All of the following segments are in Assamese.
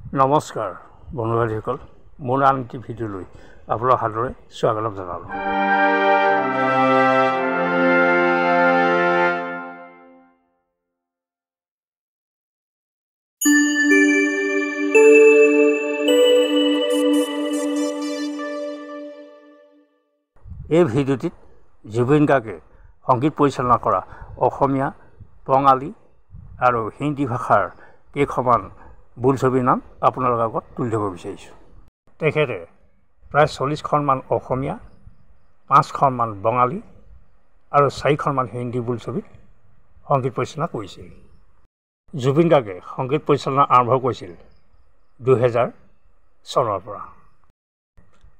নমস্কাৰ বন্ধুসকল, মোৰ আন এটি ভিডিঅ'লৈ আপোনালোক সাদৰে স্বাগতম জনালোঁ। এই ভিডিঅ'টিত জুবিন গাৰ্গে সংগীত পৰিচালনা কৰা অসমীয়া, বঙালী আৰু হিন্দী ভাষাৰ কেইখনমান বোলছবিৰ নাম আপোনালোকৰ আগত তুলি ধৰিব বিচাৰিছোঁ। তেখেতে প্ৰায় 40খনমান অসমীয়া, 5খনমান বঙালী আৰু 4খনমান হিন্দী বোলছবিত সংগীত পৰিচালনা কৰিছিল। জুবিন গাৰ্গে সংগীত পৰিচালনা আৰম্ভ কৰিছিল 2000 চনৰ পৰা।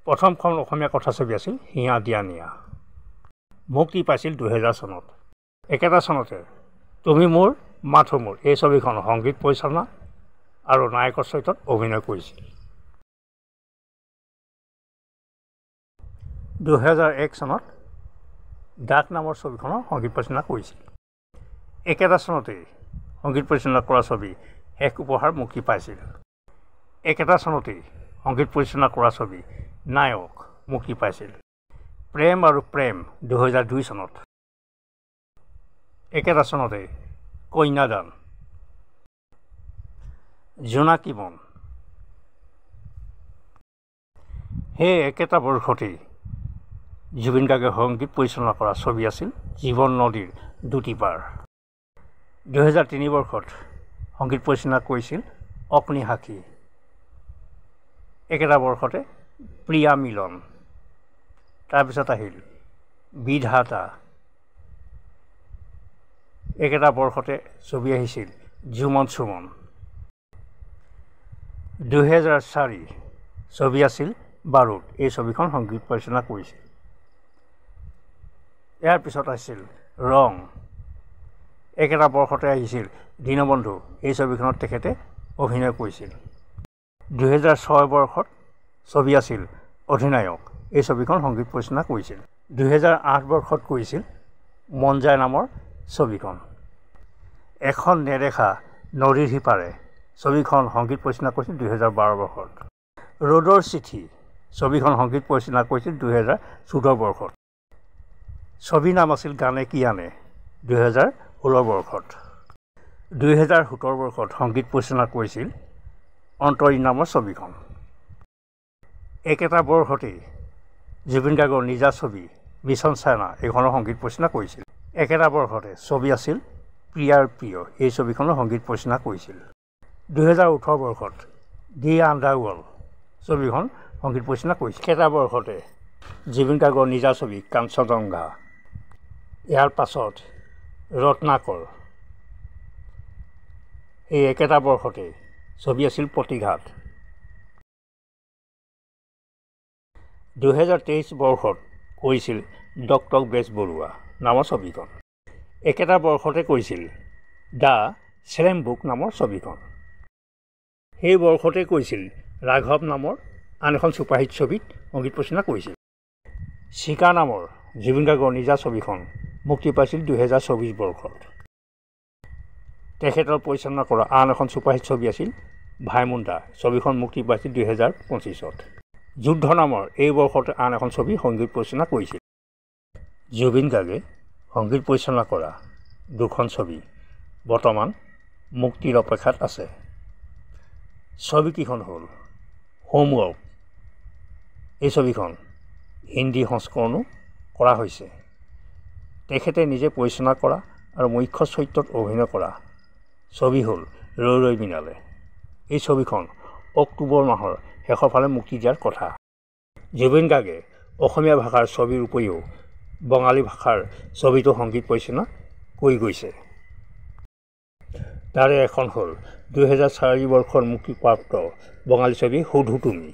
প্ৰথমখন অসমীয়া কথাছবি আছিল হিয়া দিয়া নিয়া, মুক্তি পাইছিল 2000 চনত। একেটা চনতে তুমি মোৰ মাথো মোৰ এই ছবিখন সংগীত পৰিচালনা আৰু নায়কৰ চৰিত্ৰত অভিনয় কৰিছিল। 2001 চনত ডাক নামৰ ছবিখনৰ সংগীত পৰিচালনা কৰিছিল। একেটা চনতেই সংগীত পৰিচালনা কৰা ছবি শেষ উপহাৰ মুক্তি পাইছিল। একেটা চনতেই সংগীত পৰিচালনা কৰা ছবি নায়ক মুক্তি পাইছিল। প্ৰেম আৰু প্ৰেম 2002 চনত। একেটা চনতেই কন্যাদান, জোনাকী মন। সেই একেটা বৰ্ষতেই জুবিন গাৰ্গে সংগীত পৰিচালনা কৰা ছবি আছিল জীৱন নদীৰ দুটি পাৰ। 2003 বৰ্ষত সংগীত পৰিচালনা কৰিছিল অগ্নিসাক্ষী। একেটা বৰ্ষতে প্ৰিয়া মিলন। তাৰপিছত আহিল বিধাতা। একেটা বৰ্ষতে ছবি আহিছিল ঝুমন চুমন। 2004 ছবি আছিল বাৰুদ। এই ছবিখন সংগীত পৰিচালনা কৰিছিল। ইয়াৰ পিছত আহিছিল ৰং। একেটা বৰ্ষতে আহিছিল দীনবন্ধু। এই ছবিখনত তেখেতে অভিনয় কৰিছিল। 2006 বৰ্ষত ছবি আছিল অধিনায়ক। এই ছবিখন সংগীত পৰিচালনা কৰিছিল। 2008 বৰ্ষত কৰিছিল মন যায় নামৰ ছবিখন। এখন নেদেখা নদীৰ সিপাৰে ছবিখন সংগীত পৰিচালনা কৰিছিল 2012 বৰ্ষত। ৰ'দৰ চিঠি ছবিখন সংগীত পৰিচালনা কৰিছিল 2014 বৰ্ষত। ছবিৰ নাম আছিল গানে কি আনে 2016 বৰ্ষত। 2017 বৰ্ষত সংগীত পৰিচালনা কৰিছিল অন্তৰীণ নামৰ ছবিখন। একেটা বৰ্ষতেই জুবিন গাৰ্গৰ নিজা ছবি মিছন চাইনা এইখনৰ সংগীত পৰিচালনা কৰিছিল। একেটা বৰ্ষতে ছবি আছিল প্ৰিয়াৰ প্ৰিয়। এই ছবিখনৰ সংগীত পৰিচালনা কৰিছিল। 2018 বৰ্ষত দি আণ্ডাৰৱৰ্ল্ড ছবিখন সংগীত পৰিচালনা কৰিছিল। একেটা বৰ্ষতে জুবিন গাৰ্গৰ নিজা ছবি কাঞ্চনজংঘা। ইয়াৰ পাছত ৰত্নাকৰ। এই একেটা বৰ্ষতে ছবি আছিল প্ৰতিঘাত। 2023 বৰ্ষত কৰিছিল ডক্টৰ বেজবৰুৱা নামৰ ছবিখন। একেটা বৰ্ষতে কৰিছিল দ্য স্লেম বুক নামৰ ছবিখন। সেই বৰ্ষতে কৰিছিল ৰাঘৱ নামৰ আন এখন ছুপাৰহিট ছবিত সংগীত পৰিচালনা কৰিছিল। চিকা নামৰ জুবিন গাৰ্গৰ নিজা ছবিখন মুক্তি পাইছিল 2024 বৰ্ষত। তেখেতৰ পৰিচালনা কৰা আন এখন ছুপাৰহিট ছবি আছিল ভাইমুণ্ডা। ছবিখন মুক্তি পাইছিল 2025ত। যুদ্ধ নামৰ এই বৰ্ষতে আন এখন ছবি সংগীত পৰিচালনা কৰিছিল। জুবিন গাৰ্গে সংগীত পৰিচালনা কৰা দুখন ছবি বৰ্তমান মুক্তিৰ অপেক্ষাত আছে। ছবিকেইখন হ'ল হোমৱৰ্ক। এই ছবিখন হিন্দী সংস্কৰণো কৰা হৈছে। তেখেতে নিজে পৰিচালনা কৰা আৰু মুখ্য চৰিত্ৰত অভিনয় কৰা ছবি হ'ল ৰৈ ৰৈ বিনালে। এই ছবিখন অক্টোবৰ মাহৰ শেষৰ ফালে মুক্তি দিয়াৰ কথা। জুবিন গাৰ্গে অসমীয়া ভাষাৰ ছবিৰ উপৰিও বঙালী ভাষাৰ ছবিতো সংগীত পৰিচালনা কৰি গৈছে। তাৰে এখন হ'ল 2004 বৰ্ষৰ মুক্তিপ্ৰাপ্ত বঙালী ছবি সুধো তুমি।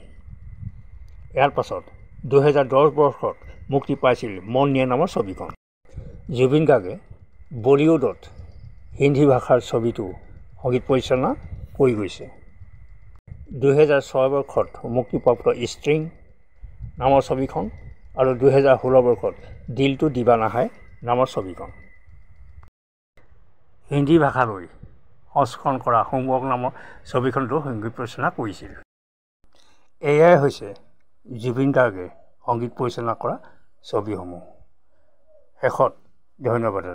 ইয়াৰ পাছত 2010 বৰ্ষত মুক্তি পাইছিল মন নিয়ে নামৰ ছবিখন। জুবিন গাৰ্গে বলিউডত হিন্দী ভাষাৰ ছবিটো সংগীত পৰিচালনা কৰি গৈছে। 2006 বৰ্ষত মুক্তিপ্ৰাপ্ত ষ্ট্ৰিং নামৰ ছবিখন আৰু 2016 বৰ্ষত দিলটো দিবানা হায় নামৰ ছবিখন। হিন্দী ভাষালৈ সংস্কৰণ কৰা হোমৱৰ্ক নামৰ ছবিখনতো সংগীত পৰিচালনা কৰিছিল। এয়াই হৈছে জুবিন গাৰ্গে সংগীত পৰিচালনা কৰা ছবিসমূহ। শেষত ধন্যবাদ।